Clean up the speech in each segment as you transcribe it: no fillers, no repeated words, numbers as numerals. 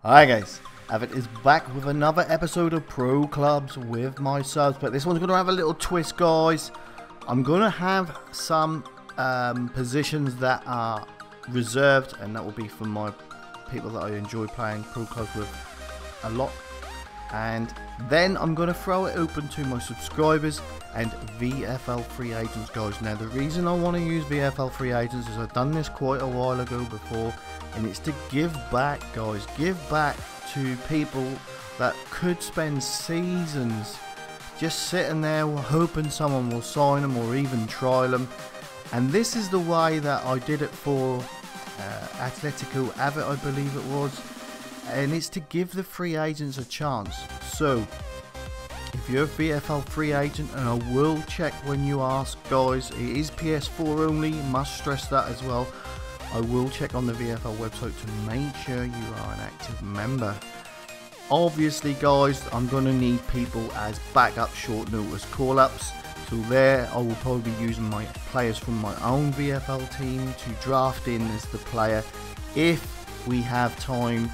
Hi guys, Avit is back with another episode of Pro Clubs with my subs, but this one's going to have a little twist, guys. I'm going to have some positions that are reserved, and that will be for my people that I enjoy playing Pro Clubs with a lot. And then I'm going to throw it open to my subscribers and VFL free agents, guys. Now the reason I want to use VFL free agents is I've done this quite a while ago before, and it's to give back, guys. Give back to people that could spend seasons just sitting there hoping someone will sign them or even trial them. And this is the way that I did it for Atletico Avit, I believe it was. And it's to give the free agents a chance. So if you're a VFL free agent, and I will check when you ask, guys, it is PS4 only, must stress that as well. I will check on the VFL website to make sure you are an active member. Obviously, guys, I'm going to need people as backup short notice call-ups. So there I will probably be using my players from my own VFL team to draft in as the player if we have time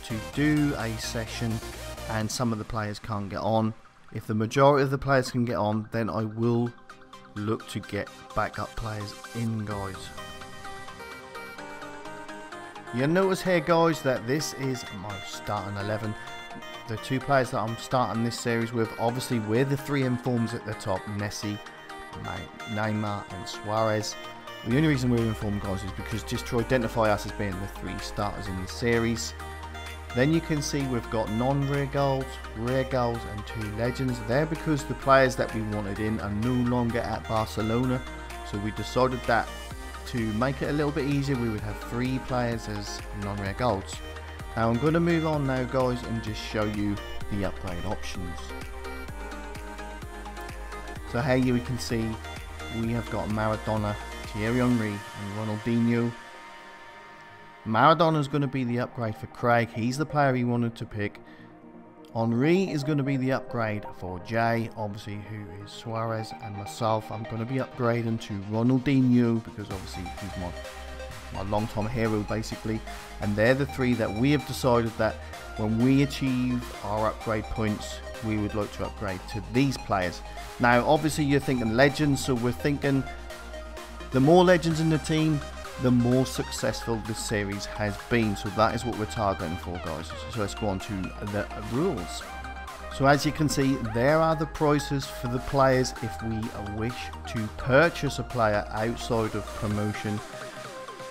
to do a session and some of the players can't get on. If the majority of the players can get on, then I will look to get backup players in, guys. You'll notice here, guys, that this is my starting 11. The two players that I'm starting this series with, obviously we're the three informs at the top, Messi, Neymar and Suarez. The only reason we're informed, guys, is because just to identify us as being the three starters in the series. Then you can see we've got non-rare goals, rare goals and two legends. They're because the players that we wanted in are no longer at Barcelona. So we decided that to make it a little bit easier, we would have three players as non-rare goals. Now I'm going to move on now, guys, and just show you the upgrade options. So here you can see we have got Maradona, Thierry Henry and Ronaldinho. Maradona is going to be the upgrade for Craig. He's the player he wanted to pick. Henry is going to be the upgrade for Jay, obviously, who is Suarez, and myself. I'm going to be upgrading to Ronaldinho because obviously he's my long-time hero, basically. And they're the three that we have decided that when we achieve our upgrade points, we would like to upgrade to these players. Now, obviously, you're thinking legends, so we're thinking the more legends in the team, the more successful this series has been. So that is what we're targeting for, guys. So let's go on to the rules. So as you can see, there are the prices for the players if we wish to purchase a player outside of promotion.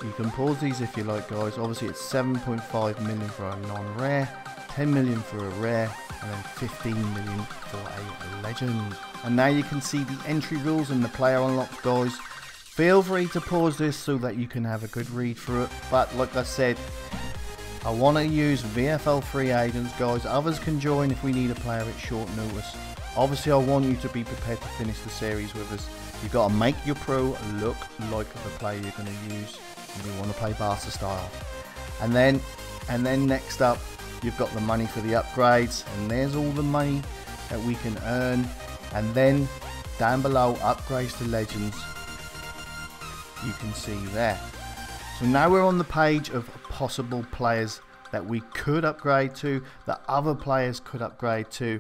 You can pause these if you like, guys. Obviously it's 7.5 million for a non-rare, 10 million for a rare, and then 15 million for a legend. And now you can see the entry rules and the player unlocks, guys. Feel free to pause this so that you can have a good read through it. But like I said, I want to use VFL free agents, guys. Others can join if we need a player at short notice. Obviously, I want you to be prepared to finish the series with us. You've got to make your pro look like the player you're going to use. And you want to play Barca style. And then next up, you've got the money for the upgrades. And there's all the money that we can earn. And then down below, upgrades to legends. You can see there. So now we're on the page of possible players that we could upgrade to, that other players could upgrade to.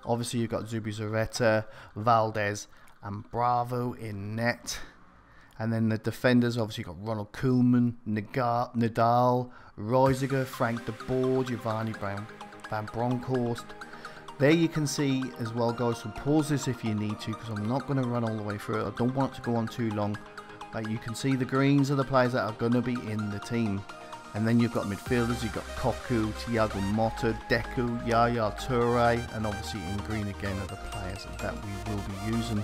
Obviously you've got Zubizarreta, Valdez and Bravo in net. And then the defenders, obviously you've got Ronald Koeman, Nadal, Reisiger, Frank de Boer, Giovanni van Bronckhorst. There you can see as well, guys. So pause this if you need to, because I'm not going to run all the way through it. I don't want it to go on too long. But you can see the greens are the players that are going to be in the team. And then you've got midfielders, you've got Koku, Thiago Motta, Deku, Yaya Toure, and obviously in green again are the players that we will be using.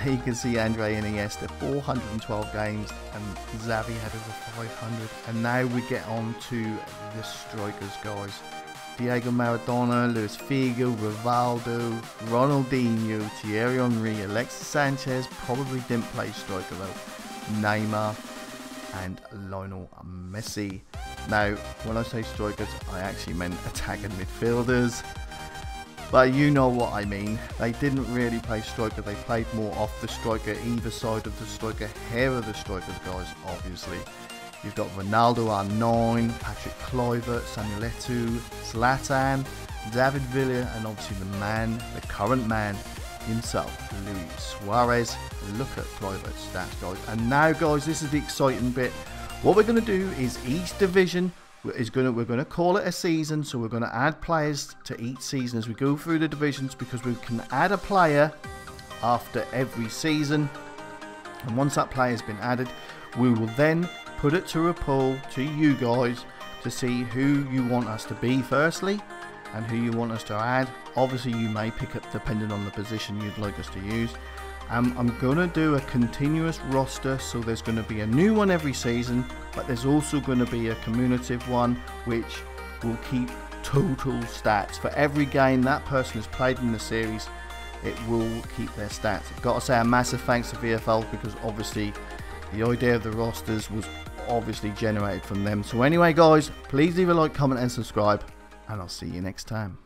Here you can see Andre Iniesta, 412 games, and Xavi had over 500. And now we get on to the strikers, guys. Diego Maradona, Luis Figo, Rivaldo, Ronaldinho, Thierry Henry, Alexis Sanchez, probably didn't play striker though, Neymar, and Lionel Messi. Now, when I say strikers, I actually meant attacking midfielders. But you know what I mean. They didn't really play striker, they played more off the striker, either side of the striker, hair of the strikers, guys, obviously. You've got Ronaldo R9, Patrick Kluivert, Samuel Eto'o, Zlatan, David Villa, and obviously the current man himself, Luis Suarez. Look at Kluivert's stats, guys. And now, guys, this is the exciting bit. What we're going to do is each division we're going to call it a season, so we're going to add players to each season as we go through the divisions, because we can add a player after every season, and once that player has been added, we will then put it to a poll to you guys to see who you want us to be firstly and who you want us to add. Obviously you may pick up depending on the position you'd like us to use. I'm going to do a continuous roster, so there's going to be a new one every season, but there's also going to be a cumulative one which will keep total stats. For every game that person has played in the series, it will keep their stats. I've got to say a massive thanks to VFL, because obviously the idea of the rosters was obviously generated from them. So anyway, guys, please leave a like, comment and subscribe, and I'll see you next time.